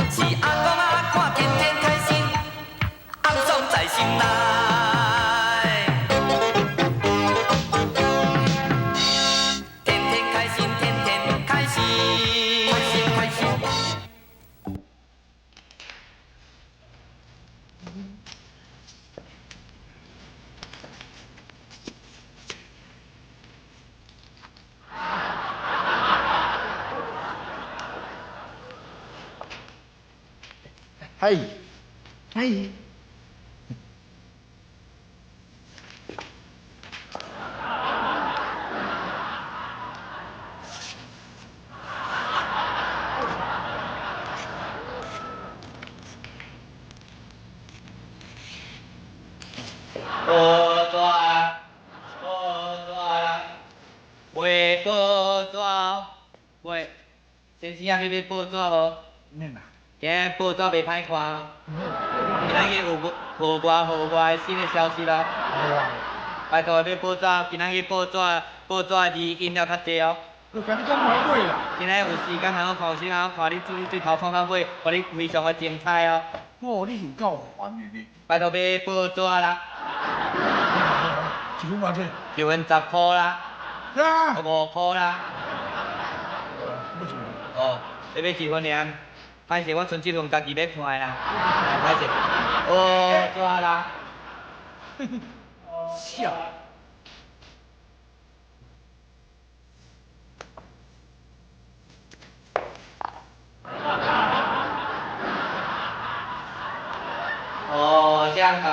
是阿公啊，看天天开心，阿爽在心内。天天开心，天天开心，开心开心。嗨，嗨。报纸啊，卖报纸，卖，先生啊，要买报纸无？免啦。今日报纸袂歹看，今仔日有户外的新的消息啦。拜托买报纸，今仔日报纸的字印了较济哦。我甲你讲买买啦。今仔有时间通好看先看你注意对头看到尾，互你非常的精彩哦。哦，你有够烦的你。拜托买报纸啦，一份偌济？一份10箍啦，5箍啦。哦，你买几份尔？歹势，我剩即份家己要看的啦。歹势，报纸啦。笑。香糖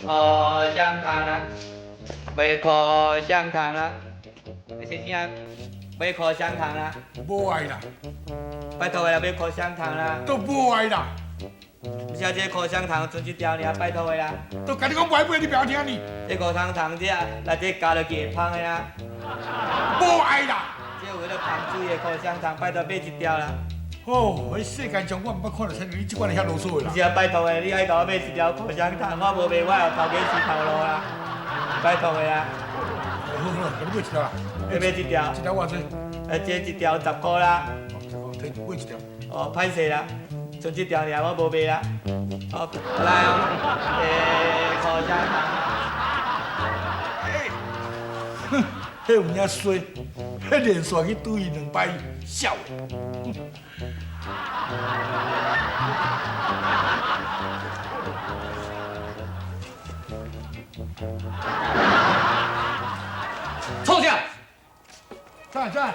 啊，香糖啊，买颗香糖啊，先生，买颗香糖啊，无爱啦，拜托的啦，买颗香糖啦，都无爱啦，小姐颗香糖剩一条尔，拜托的啦，都甲你讲买买，你不要听你，这颗糖糖只内底加了鸡芳的啦，无爱啦。这有迄个芳水的颗香糖，拜托买一条啦。哦，迄世界上我毋捌看到像你即款的遐啰嗦的啦。是啊，拜托的，你爱甲我买一条颗香糖，我无卖，我后头家是头路啦，拜托的啦。好好，给你买一条啦。要买一条？一条偌济？这一条10箍啦。哦，摕买一条。哦，歹势啦，剩一条尔，我无卖啦。好，来哦，颗香糖。哼，迄有影衰，迄连续去对伊2摆，笑。臭啥？啥？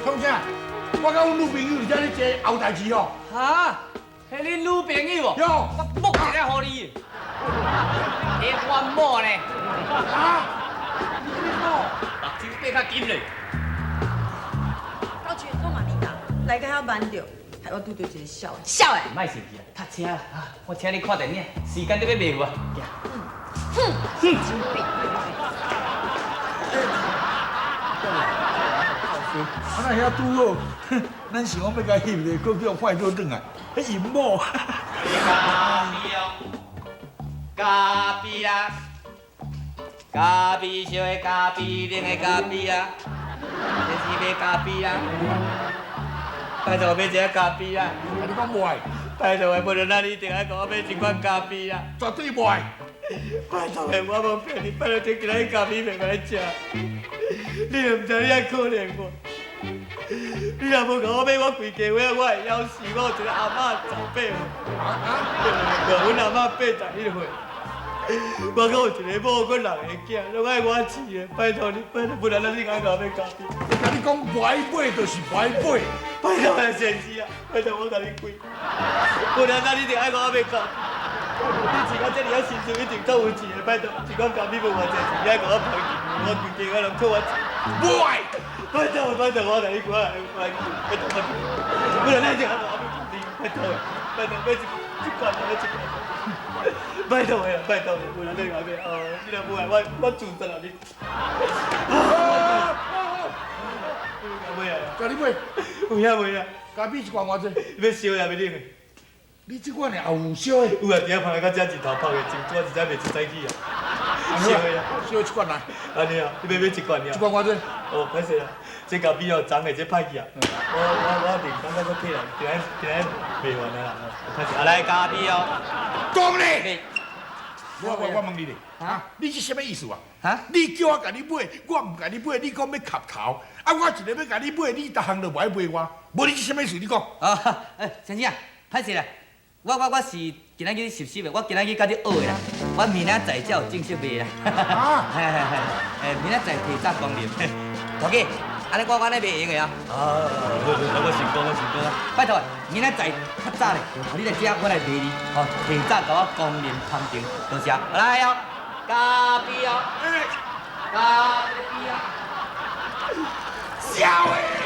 创啥？我甲阮女朋友遮咧坐后代志哦。哈？迄恁女朋友哦？哟，我木一个互你。你冤某呢？啊？你某？目睭闭较紧嘞。高群，我嘛你啦，来个遐慢着，害我拄着一个笑的。莫生气啦，读车啦，我请你看电影，时间都要袂有啊。哼，神经病。啊那遐拄好，咱想要甲翕咧，佫叫坏倒转来，迄淫某。咖啡哦，咖啡啦，咖啡烧的咖啡，冷的咖啡啊，这是买咖啡啦。拜托买一个咖啡啦，啊你讲无爱？拜托的，不然那你一定爱给我买一罐咖啡啦。绝对无爱。拜托的，我无骗你，拜托这今仔咖啡袂歹食，你都唔知你爱可怜我。你若无甲我买，我规家伙我会枵死。我有一个阿嬷长辈，阮阿嬷81岁，我阁有一个某，阁6个囝，拢爱我饲的。拜托你，不然你敢甲我买咖啡？我甲你讲，无爱买就是无爱买。拜托的先生啊，拜托我甲你跪，不然你一定爱甲我买咖啡。你饲到这里啊，薪水一定够有钱的。拜托，一罐咖啡无偌济钱，你爱甲我捧钱，我规家伙拢靠我饲。无爱。拜托，我甲你讲，拜托，不然咱就甲我买咖啡。拜托，买一罐，买一罐。拜托的啦，拜托的，不然你甲我买。哦，你若不爱，我自责啦你。买啊！甲你买，有影，咖啡一罐偌济？要烧也要冷的。你即款的也有烧的？有啊，伫遐旁个到遮一头泡的，真我真正袂出早起啊。小的啊，小一罐来，安尼啊，你要一罐呀？一罐偌济？哦，歹势啦，这咖啡哦，昨下这歹去啊。我订刚刚搁起来，今日卖完了啦。歹势，啊来咖啡哦。讲咧，我问你咧，啊，你是什么意思啊？哈？你叫我甲你买，我唔甲你买，你讲要磕头，啊，我一日要甲你买，你逐项都无爱买我，无你是什么意思？你讲？啊，先生啊，歹势啦，我是今仔日实习的，我今仔日甲你学的啦，我明仔载才有正式卖啦。啊，明仔载提早光临。头家，安尼我安尼卖用的啊。我成功，我成功啊！拜托，明仔载较早咧，你来遮我来卖你，哦，提早甲我光临旁听，多谢。来哦，咖啡哦，咖啡哦。笑诶！